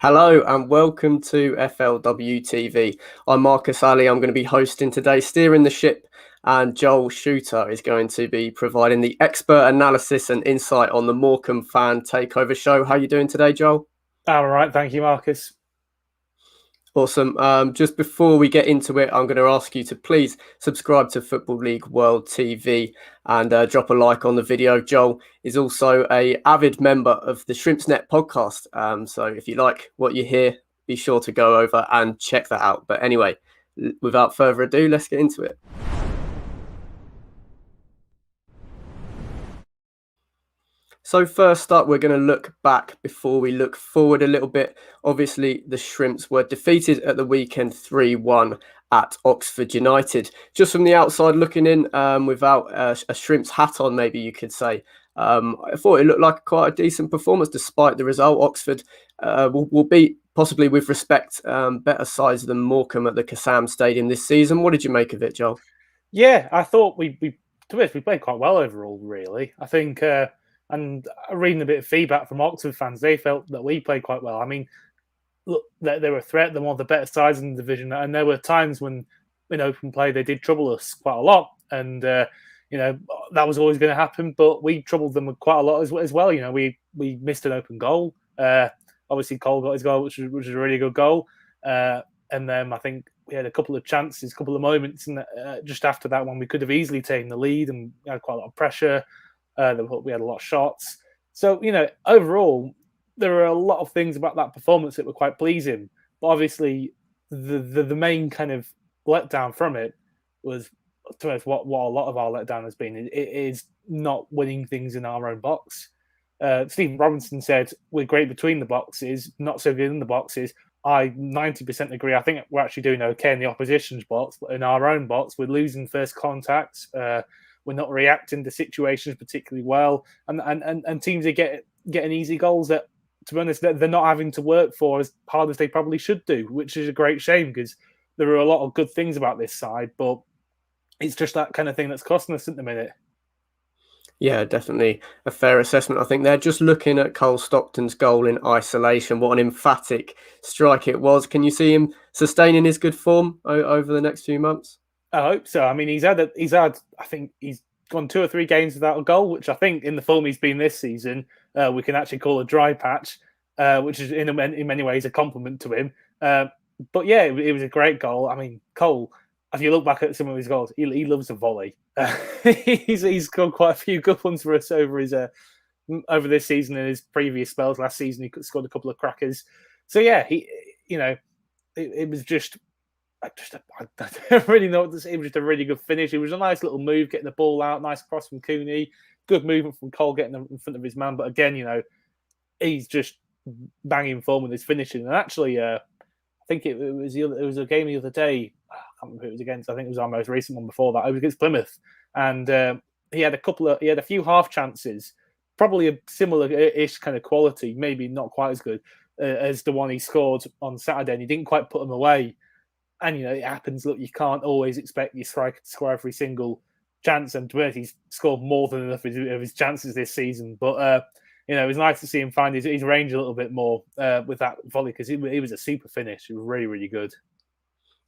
Hello and welcome to FLW TV. I'm Marcus Ali. I'm going to be hosting today, steering the ship, and Joel Shooter is going to be providing the expert analysis and insight on the Morecambe fan takeover show. How are you doing today, Joel? All right, thank you, Marcus. Awesome. Just before we get into it, I'm going to ask you to please subscribe to Football League World TV and drop a like on the video. Joel is also a avid member of the Shrimps Net podcast. So if you like what you hear, be sure to go over and check that out. But anyway, without further ado, let's get into it. So first up, we're going to look back before we look forward a little bit. Obviously, the Shrimps were defeated at the weekend 3-1 at Oxford United. Just from the outside looking in, without a Shrimps hat on, maybe you could say, I thought it looked like quite a decent performance despite the result. Oxford will beat, possibly with respect, better sides than Morecambe at the Kassam Stadium this season. What did you make of it, Joel? Yeah, I thought we played quite well overall, really. I think, and reading a bit of feedback from Oxford fans, they felt that we played quite well. I mean, look, they were a threat. They're one of the better sides in the division, and there were times when, in open play, they did trouble us quite a lot, and that was always going to happen. But we troubled them quite a lot as well. We missed an open goal. Obviously, Cole got his goal, which was a really good goal, and then I think we had a couple of chances, a couple of moments, and just after that one, we could have easily taken the lead, and we had quite a lot of pressure. We had a lot of shots. So, overall, there are a lot of things about that performance that were quite pleasing. But obviously, the main kind of letdown from it was, to us, what a lot of our letdown has been. It is not winning things in our own box. Stephen Robinson said, we're great between the boxes, not so good in the boxes. I 90% agree. I think we're actually doing okay in the opposition's box, but in our own box, we're losing first contacts. We're not reacting to situations particularly well, and teams are getting easy goals that, to be honest, they're not having to work for as hard as they probably should do, which is a great shame because there are a lot of good things about this side, but it's just that kind of thing that's costing us at the minute. Yeah, definitely a fair assessment. I think they're just looking at Cole Stockton's goal in isolation. What an emphatic strike it was. Can you see him sustaining his good form over the next few months? I hope so. I mean, I think he's gone 2 or 3 games without a goal, which I think in the form he's been this season, we can actually call a dry patch, which is in many ways a compliment to him. But yeah, it was a great goal. I mean, Cole, if you look back at some of his goals, he loves a volley. He's got quite a few good ones for us over this season and his previous spells. Last season, he scored a couple of crackers. So yeah, it was just. I don't really know what to say. It was just a really good finish. It was a nice little move, getting the ball out, nice cross from Cooney, good movement from Cole, getting in front of his man. But again, he's just banging form with his finishing. And actually, I think it was a game the other day. I can't remember who it was against. I think it was our most recent one before that. It was against Plymouth, and he had a few half chances, probably a similar-ish kind of quality, maybe not quite as good as the one he scored on Saturday. And he didn't quite put them away. And, it happens. Look, you can't always expect your striker to score every single chance. And to be honest, he's scored more than enough of his chances this season. But, it was nice to see him find his range a little bit more with that volley because it was a super finish. It was really, really good.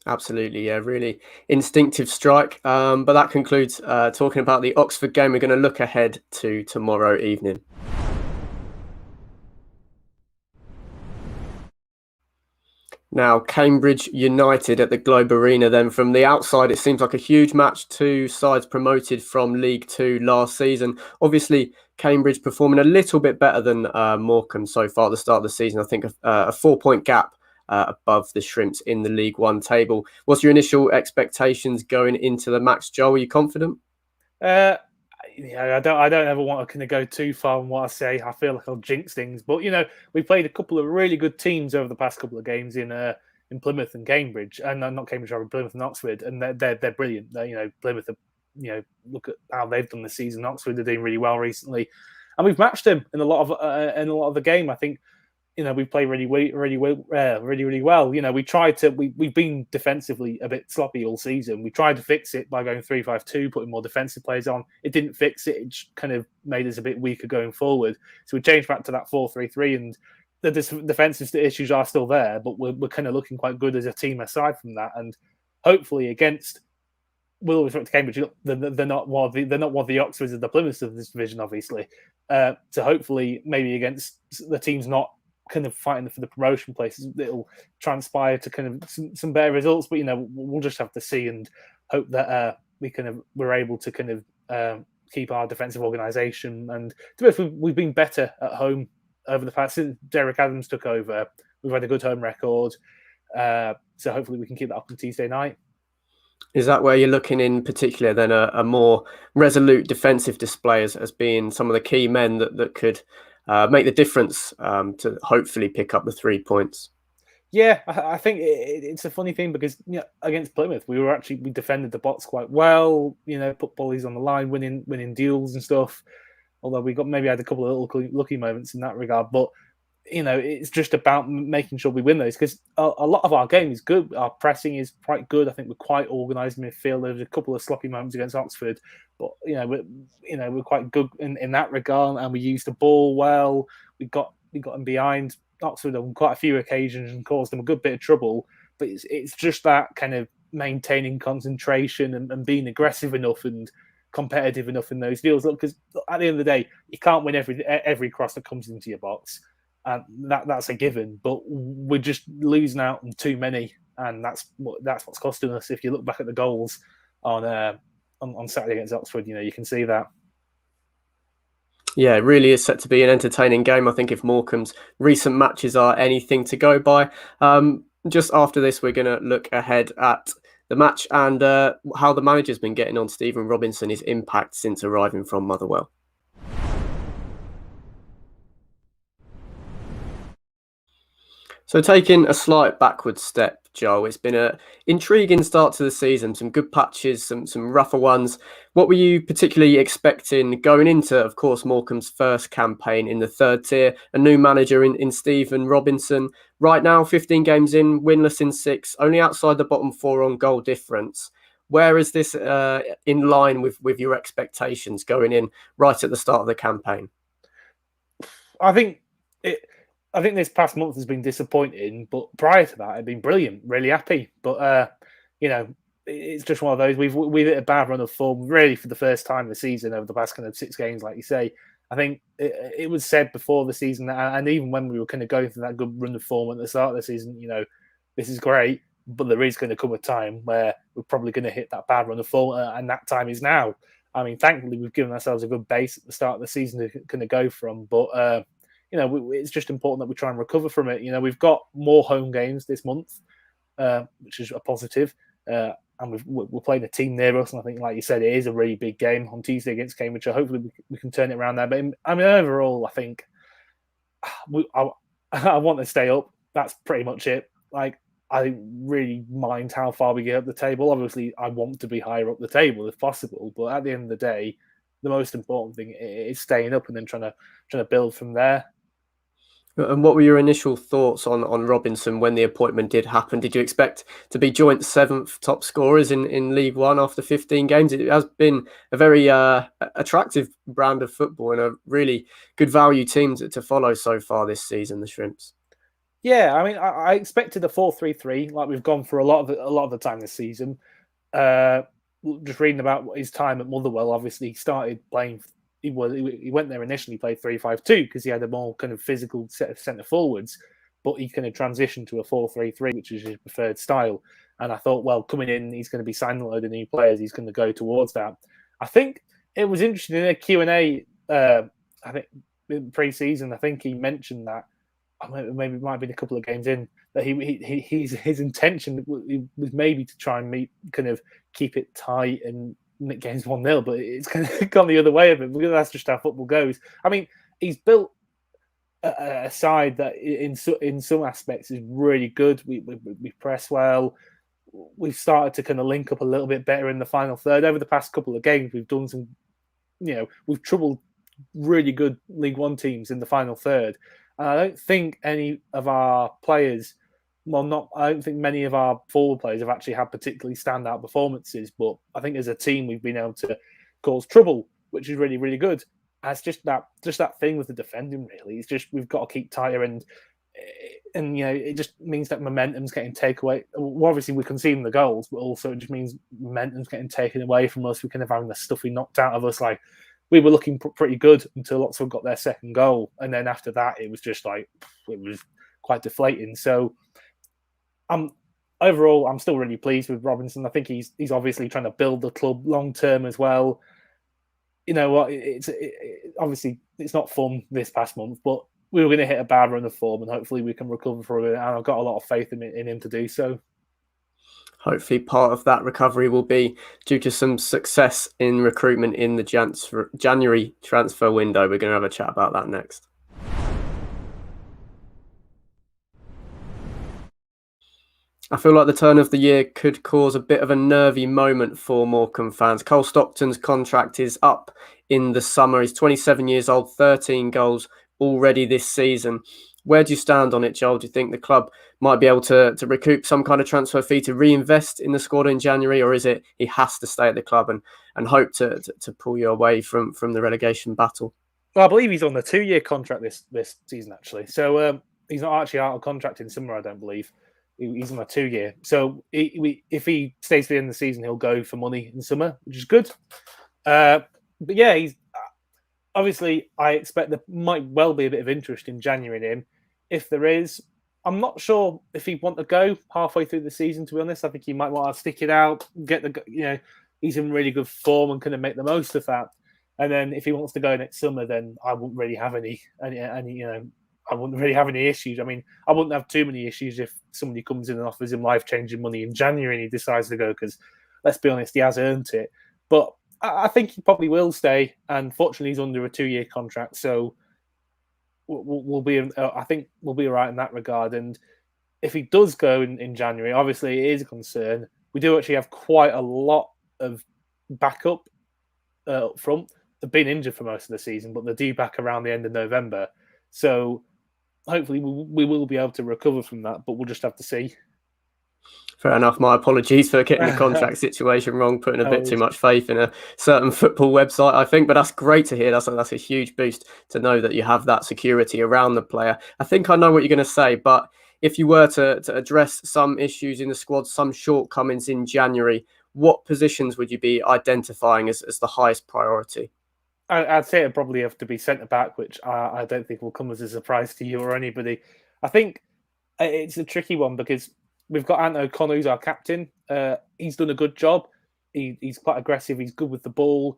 Absolutely, yeah, really instinctive strike. But that concludes talking about the Oxford game. We're going to look ahead to tomorrow evening. Now, Cambridge United at the Globe Arena. Then from the outside, it seems like a huge match. 2 sides promoted from League 2 last season. Obviously, Cambridge performing a little bit better than Morecambe so far at the start of the season. I think a 4-point gap above the Shrimps in the League 1 table. What's your initial expectations going into the match, Joe? Are you confident? I don't ever want to kind of go too far on what I say. I feel like I'll jinx things. But, we played a couple of really good teams over the past couple of games in Plymouth and Cambridge. And not Cambridge, rather, Plymouth and Oxford. And they're brilliant. Plymouth, look at how they've done this season. Oxford are doing really well recently. And we've matched them in a lot of the game. I think we play really well. We've been defensively a bit sloppy all season. We tried to fix it by going 3-5-2, putting more defensive players on. It didn't fix it. It just kind of made us a bit weaker going forward. So we changed back to that 4-3-3, and the defensive issues are still there, but we're kind of looking quite good as a team aside from that. And hopefully against, with all respect to Cambridge, they're not one of the Oxfords of the Plymouths of this division, obviously. So hopefully maybe against the teams not kind of fighting for the promotion places, it'll transpire to kind of some better results. But we'll just have to see and hope that we're able to kind of keep our defensive organisation. And to be honest, we've been better at home over the past since Derek Adams took over. We've had a good home record, so hopefully we can keep that up on Tuesday night. Is that where you're looking in particular then a more resolute defensive display as being some of the key men that could make the difference to hopefully pick up the 3 points? Yeah, I think it's a funny thing because against Plymouth we defended the box quite well. Put volleys on the line, winning duels and stuff. Although we had a couple of little lucky moments in that regard, but it's just about making sure we win those because a lot of our game is good. Our pressing is quite good. I think we're quite organised in midfield. There's a couple of sloppy moments against Oxford, but we're quite good in that regard, and we use the ball well. We got them behind Oxford on quite a few occasions and caused them a good bit of trouble. But it's just that kind of maintaining concentration and being aggressive enough and competitive enough in those deals. Look, because at the end of the day, you can't win every cross that comes into your box. That's a given, but we're just losing out on too many, and that's what's costing us. If you look back at the goals on Saturday against Oxford, you can see that. Yeah, it really is set to be an entertaining game. I think if Morecambe's recent matches are anything to go by. Just after this, we're going to look ahead at the match and how the manager's been getting on, Stephen Robinson, his impact since arriving from Motherwell. So taking a slight backward step, Joel, it's been an intriguing start to the season, some good patches, some rougher ones. What were you particularly expecting going into, of course, Morecambe's first campaign in the third tier, a new manager in Stephen Robinson? Right now, 15 games in, winless in 6, only outside the bottom 4 on goal difference. Where is this in line with your expectations going in right at the start of the campaign? I think this past month has been disappointing, but prior to that, it'd been brilliant. Really happy, but it's just one of those. We've hit a bad run of form, really, for the first time this season over the past kind of 6 games, like you say. I think it was said before the season, and even when we were kind of going through that good run of form at the start of the season, this is great, but there is going to come a time where we're probably going to hit that bad run of form, and that time is now. I mean, thankfully, we've given ourselves a good base at the start of the season to kind of go from, but. It's just important that we try and recover from it. We've got more home games this month, which is a positive. And we're playing a team near us. And I think, like you said, it is a really big game on Tuesday against Cambridge. So hopefully we can turn it around there. But overall, I think I want to stay up. That's pretty much it. Like, I don't really mind how far we get up the table. Obviously, I want to be higher up the table if possible. But at the end of the day, the most important thing is staying up and then trying to build from there. And what were your initial thoughts on Robinson when the appointment did happen? Did you expect to be joint 7th top scorers in League One after 15 games? It has been a very attractive brand of football and a really good value team to follow so far this season, the Shrimps. Yeah, I mean, I expected a 4-3-3 like we've gone for a lot of the time this season. Just reading about his time at Motherwell, obviously he started playing. He went there initially, played 3-5-2 because he had a more kind of physical set of centre forwards, but he kind of transitioned to a 4-3-3, which is his preferred style. And I thought, well, coming in, he's going to be signing a load of new players. He's going to go towards that. I think it was interesting in a Q&A, I think in pre-season, I think he mentioned that, maybe it might have been a couple of games in, that his intention was maybe to try and keep it tight and make games 1-0, but it's kind of gone the other way of it because that's just how football goes. I mean, he's built a side that in some aspects is really good. We press well. We've started to kind of link up a little bit better in the final third. Over the past couple of games, we've done some, we've troubled really good League One teams in the final third. And I don't think any of our players, I don't think many of our forward players have actually had particularly standout performances, but I think as a team we've been able to cause trouble, which is really, really good. And it's just that thing with the defending, really. It's just we've got to keep tighter, and and it just means that momentum's getting taken away. Well, obviously, we're conceding the goals, but also it just means momentum's getting taken away from us. We're kind of having the stuff we knocked out of us. Like, we were looking pretty good until Oxford got their second goal, and then after that, it was just like it was quite deflating. So, overall, I'm still really pleased with Robinson. I think he's obviously trying to build the club long term as well. You know what? Obviously it's not fun this past month, but we were going to hit a bad run of form, and hopefully we can recover from it. And I've got a lot of faith in him to do so. Hopefully part of that recovery will be due to some success in recruitment in the January transfer window. We're going to have a chat about that next. I feel like the turn of the year could cause a bit of a nervy moment for Morecambe fans. Cole Stockton's contract is up in the summer. He's 27 years old, 13 goals already this season. Where do you stand on it, Joel? Do you think the club might be able to recoup some kind of transfer fee to reinvest in the squad in January, or is it he has to stay at the club and hope to pull you away from the relegation battle? Well, I believe he's on a 2-year contract this season, actually. So he's not actually out of contract in summer, I don't believe. He's on a 2-year. So if he stays to the end of the season, he'll go for money in summer, which is good. But yeah, he's obviously, I expect there might well be a bit of interest in January in him. If there is, I'm not sure if he'd want to go halfway through the season, to be honest. I think he might want to stick it out, he's in really good form and kind of make the most of that. And then if he wants to go next summer, then I wouldn't really have any I wouldn't really have any issues. I mean, I wouldn't have too many issues if somebody comes in and offers him life-changing money in January and he decides to go, because let's be honest, he has earned it. But I think he probably will stay, and fortunately he's under a 2-year contract, so we'll be. I think we'll be all right in that regard. And if he does go in January, obviously it is a concern. We do actually have quite a lot of backup up front. They've been injured for most of the season, but they're due back around the end of November. So hopefully we will be able to recover from that, but we'll just have to see. Fair enough. My apologies for getting the contract situation wrong, putting a bit too much faith in a certain football website, I think. But that's great to hear. That's a huge boost to know that you have that security around the player. I think I know what you're going to say, but if you were to address some issues in the squad, some shortcomings in January, what positions would you be identifying as the highest priority? I'd say it'd probably have to be centre back, which I don't think will come as a surprise to you or anybody. I think it's a tricky one because we've got Ant O'Connor, who's our captain. He's done a good job. He's quite aggressive. He's good with the ball.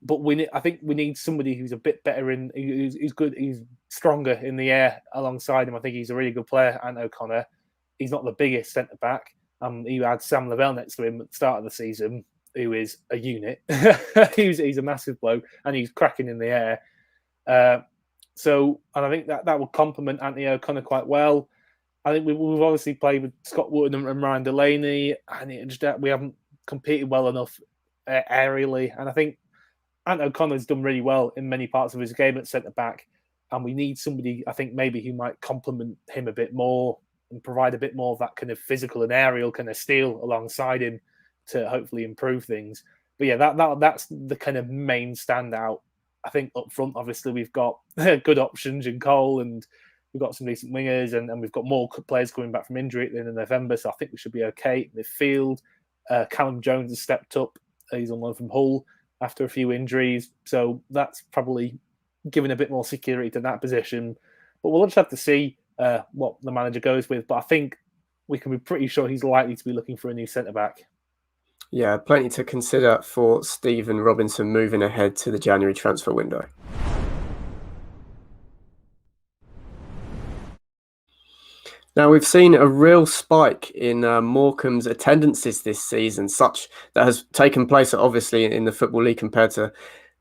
But I think we need somebody who's a bit better who's good. He's stronger in the air alongside him. I think he's a really good player, Ant O'Connor. He's not the biggest centre back. You had Sam Lavelle next to him at the start of the season, who is a unit. he's a massive bloke, and he's cracking in the air. And I think that will complement Anthony O'Connor quite well. I think we've obviously played with Scott Wood and Ryan Delaney, and we haven't competed well enough aerially. And I think Ant O'Connor's done really well in many parts of his game at centre back, and we need somebody, I think, maybe who might complement him a bit more and provide a bit more of that kind of physical and aerial kind of steel alongside him to hopefully improve things. But yeah, that's the kind of main standout. I think up front, obviously, we've got good options in Cole, and we've got some decent wingers, and we've got more players coming back from injury at the end of November, so I think we should be okay. Midfield, Callum Jones has stepped up. He's on loan from Hull after a few injuries, so that's probably given a bit more security to that position. But we'll just have to see what the manager goes with. But I think we can be pretty sure he's likely to be looking for a new centre-back. Yeah, plenty to consider for Stephen Robinson moving ahead to the January transfer window. Now, we've seen a real spike in Morecambe's attendances this season, such that has taken place, obviously, in the Football League compared to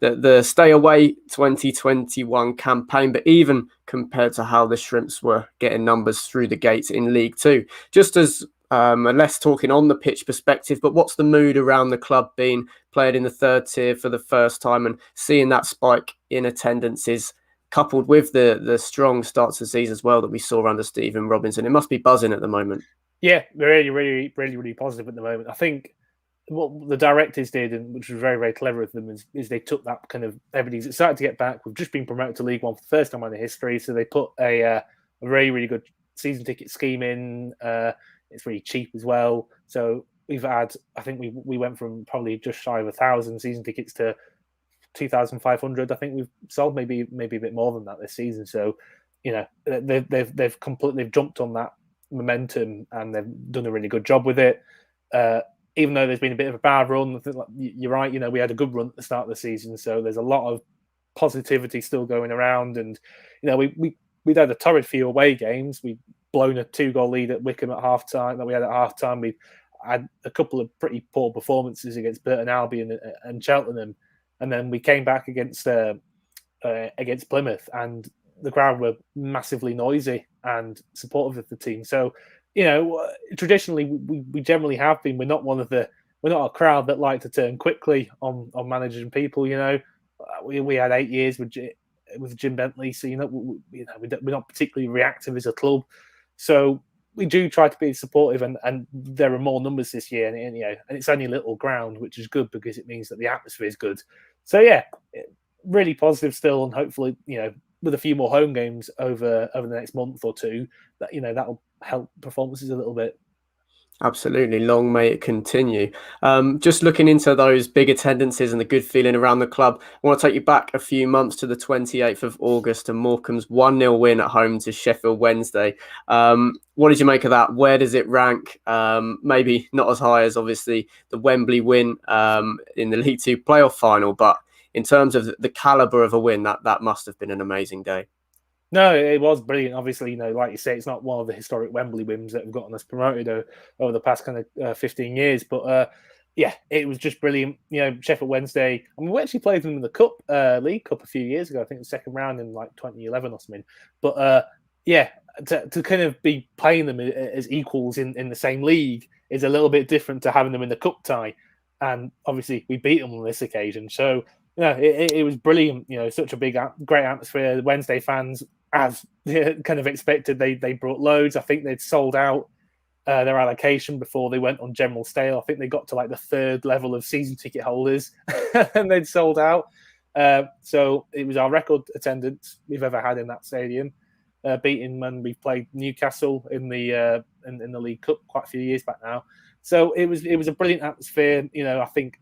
the Stay Away 2021 campaign, but even compared to how the Shrimps were getting numbers through the gates in League Two. Just as less talking on the pitch perspective, but what's the mood around the club being played in the third tier for the first time and seeing that spike in attendances coupled with the strong starts of the season as well that we saw under Stephen Robinson? It must be buzzing at the moment. Yeah, really positive at the moment. I think what the directors did, and which was very, very clever of them, is they took that kind of everybody's excited to get back. We've just been promoted to League One for the first time in the history, so they put a really, really good season ticket scheme in. It's really cheap as well. So we've had, I think we went from probably just shy of 1,000 season tickets to 2,500. I think we've sold maybe a bit more than that this season. So, they've jumped on that momentum and they've done a really good job with it. Even though there's been a bit of a bad run, I think you're right. We had a good run at the start of the season, so there's a lot of positivity still going around. And we'd had a torrid few away games. We'd blown a 2-goal lead at Wickham at half time. That we had at half time. We had a couple of pretty poor performances against Burton Albion and Cheltenham, and then we came back against Plymouth, and the crowd were massively noisy and supportive of the team. So, traditionally we generally have been. We're not a crowd that like to turn quickly on managers and people. We had 8 years with Jim Bentley, so we're not particularly reactive as a club. So we do try to be supportive, and there are more numbers this year, and it's only a little ground, which is good because it means that the atmosphere is good. So yeah, really positive still, and hopefully with a few more home games over the next month or two, that that'll help performances a little bit. Absolutely. Long may it continue. Just looking into those big attendances and the good feeling around the club, I want to take you back a few months to the 28th of August and Morecambe's 1-0 win at home to Sheffield Wednesday. What did you make of that? Where does it rank? Maybe not as high as obviously the Wembley win in the League Two playoff final, but in terms of the calibre of a win, that must have been an amazing day. No, it was brilliant. Obviously, like you say, it's not one of the historic Wembley wins that have gotten us promoted over the past kind of 15 years. But yeah, it was just brilliant. Sheffield Wednesday, we actually played them in the Cup, League Cup a few years ago. I think the second round in like 2011 or something. But yeah, to kind of be playing them as equals in the same league is a little bit different to having them in the Cup tie. And obviously, we beat them on this occasion. So, it was brilliant. Such a great atmosphere. The Wednesday fans, as kind of expected, they brought loads. I think they'd sold out their allocation before they went on general sale. I think they got to like the 3rd level of season ticket holders and they'd sold out. So it was our record attendance we've ever had in that stadium, beating when we played Newcastle in the League Cup quite a few years back now. So it was a brilliant atmosphere. I think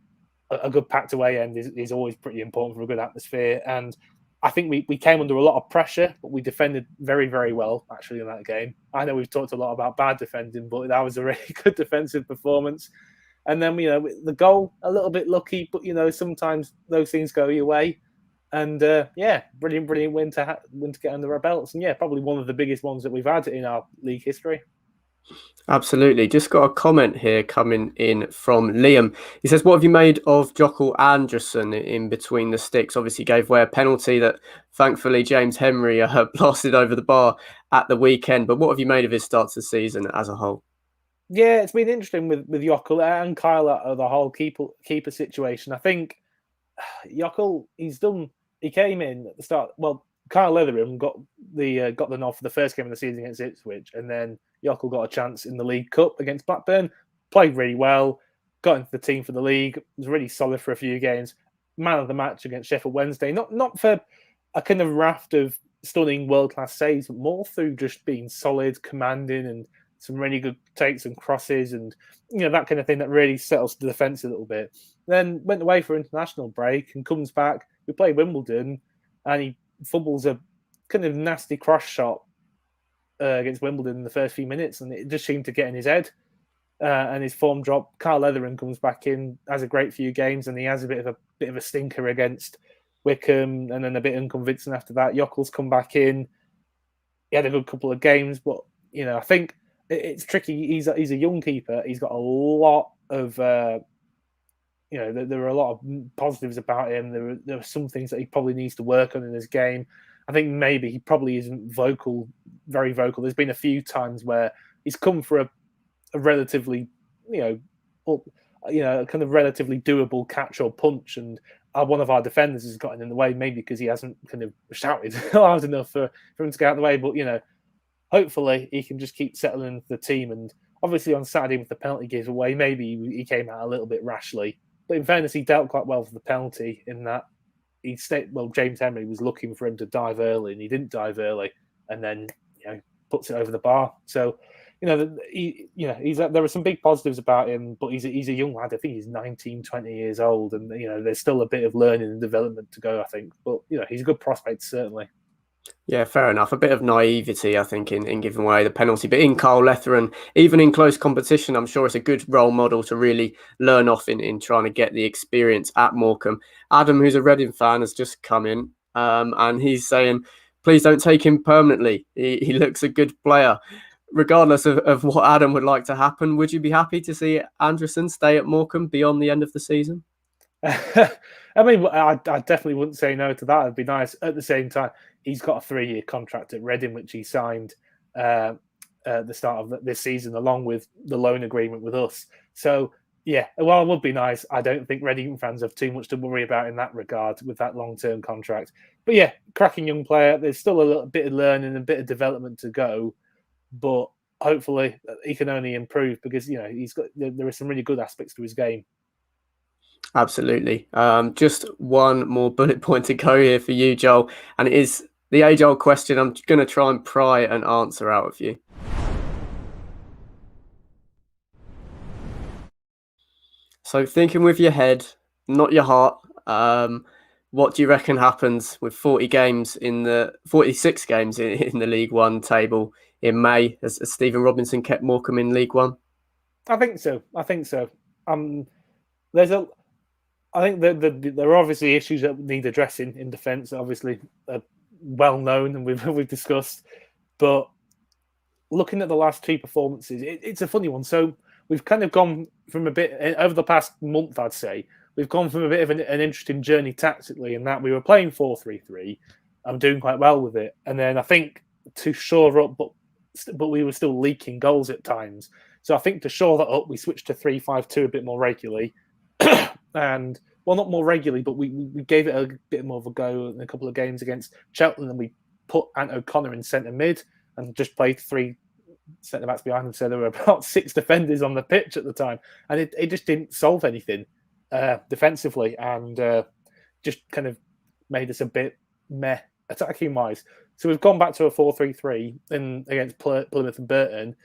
a good packed away end is always pretty important for a good atmosphere. And I think we came under a lot of pressure, but we defended very, very well, actually, in that game. I know we've talked a lot about bad defending, but that was a really good defensive performance. And then, the goal, a little bit lucky, but, sometimes those things go your way. And, yeah, brilliant win to get under our belts. And, yeah, probably one of the biggest ones that we've had in our league history. Absolutely. Just got a comment here coming in from Liam. He says, what have you made of Jokel Anderson in between the sticks? Obviously gave away a penalty that thankfully James Henry blasted over the bar at the weekend. But what have you made of his start to the season as a whole? Yeah, it's been interesting with Jokel and Kyle at the whole keeper situation. I think Jokel, he came in at the start. Well, Kyle Leatherham got the nod for the first game of the season against Ipswich, and then Jokel got a chance in the League Cup against Blackburn. Played really well, got into the team for the league. Was really solid for a few games. Man of the match against Sheffield Wednesday. Not for a kind of raft of stunning world-class saves, but more through just being solid, commanding, and some really good takes and crosses, and that kind of thing that really settles the defence a little bit. Then went away for international break and comes back. We play Wimbledon, and he fumbles a kind of nasty cross shot against Wimbledon in the first few minutes, and it just seemed to get in his head. And his form dropped. Carl Leatherham comes back in, has a great few games, and he has a bit of a stinker against Wickham, and then a bit unconvincing after that. Jokel's come back in. He had a good couple of games, but I think it's tricky. He's a young keeper. He's got a lot of there are a lot of positives about him. There are some things that he probably needs to work on in his game. I think maybe he probably isn't very vocal. There's been a few times where he's come for a relatively, kind of relatively doable catch or punch, and one of our defenders has gotten in the way, maybe because he hasn't kind of shouted loud enough for him to get out of the way. But hopefully he can just keep settling into the team. And obviously on Saturday with the penalty giveaway, maybe he came out a little bit rashly. But in fairness, he dealt quite well for the penalty in that James Henry was looking for him to dive early, and he didn't dive early. And then, puts it over the bar. So, there are some big positives about him, but he's a young lad. I think he's 19, 20 years old, and there's still a bit of learning and development to go, I think. But he's a good prospect, certainly. Yeah, fair enough. A bit of naivety, I think, in giving away the penalty. But in Carl Letheren, even in close competition, I'm sure it's a good role model to really learn off in trying to get the experience at Morecambe. Adam, who's a Reading fan, has just come in and he's saying, please don't take him permanently. He looks a good player. Regardless of what Adam would like to happen, would you be happy to see Anderson stay at Morecambe beyond the end of the season? I mean, I definitely wouldn't say no to that. It'd be nice. At the same time, he's got a 3-year contract at Reading, which he signed at the start of this season, along with the loan agreement with us. So, yeah, while it would be nice, I don't think Reading fans have too much to worry about in that regard with that long-term contract. But yeah, cracking young player. There's still a little bit of learning and a bit of development to go, but hopefully he can only improve because there are some really good aspects to his game. Absolutely. Just one more bullet point to go here for you, Joel, and it is the age-old question I'm going to try and pry an answer out of you. So thinking with your head, not your heart, what do you reckon happens with 46 games in the League One table in May? Has Stephen Robinson kept Morecambe in League One? I think so. I think there are obviously issues that need addressing in defence. Obviously, well known and we've discussed. But looking at the last 2 performances, it's a funny one. So we've kind of gone from a bit over the past month, I'd say. We've gone from a bit of an interesting journey tactically in that we were playing 4-3-3. I'm doing quite well with it. And then I think to shore up, but we were still leaking goals at times. So I think to shore that up, we switched to 3-5-2 a bit more regularly. And, well, not more regularly, but we gave it a bit more of a go in a couple of games against Cheltenham. And we put Ant O'Connor in centre mid and just played 3 centre backs behind him. So there were about 6 defenders on the pitch at the time. And it just didn't solve anything defensively and just kind of made us a bit meh attacking wise. So we've gone back to a 4-3-3 against Plymouth and Burton.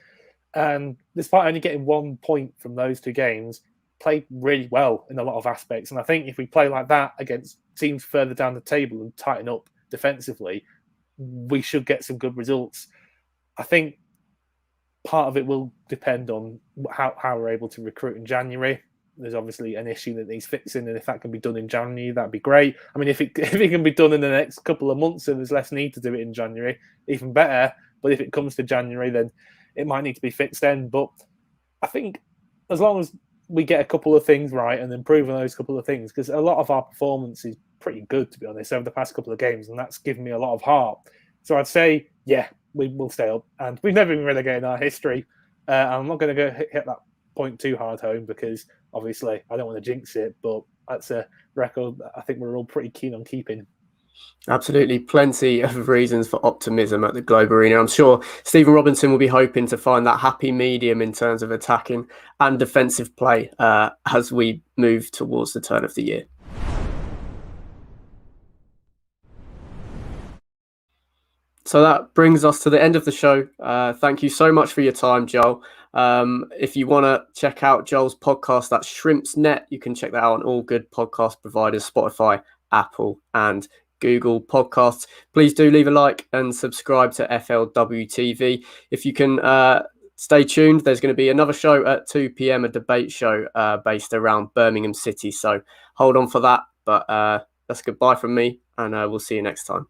And despite only getting 1 point from those 2 games, played really well in a lot of aspects. And I think if we play like that against teams further down the table and tighten up defensively, we should get some good results. I think part of it will depend on how we're able to recruit in January. There's obviously an issue that needs fixing, and if that can be done in January, that'd be great. I mean, if it can be done in the next couple of months and there's less need to do it in January, even better. But if it comes to January, then it might need to be fixed then. But I think as long as we get a couple of things right and improve on those couple of things, because a lot of our performance is pretty good, to be honest, over the past couple of games, and that's given me a lot of heart. So I'd say, yeah, we will stay up. And we've never been relegated in our history. I'm not going to go hit that point too hard home because, obviously, I don't want to jinx it, but that's a record that I think we're all pretty keen on keeping. Absolutely. Plenty of reasons for optimism at the Globe Arena. I'm sure Stephen Robinson will be hoping to find that happy medium in terms of attacking and defensive play as we move towards the turn of the year. So that brings us to the end of the show. Thank you so much for your time, Joel. If you want to check out Joel's podcast, that's Shrimps Net, you can check that out on all good podcast providers, Spotify, Apple, and Google Podcasts. Please do leave a like and subscribe to FLW TV. If you can stay tuned, there's going to be another show at 2 p.m, a debate show based around Birmingham City. So hold on for that. But that's goodbye from me, and we'll see you next time.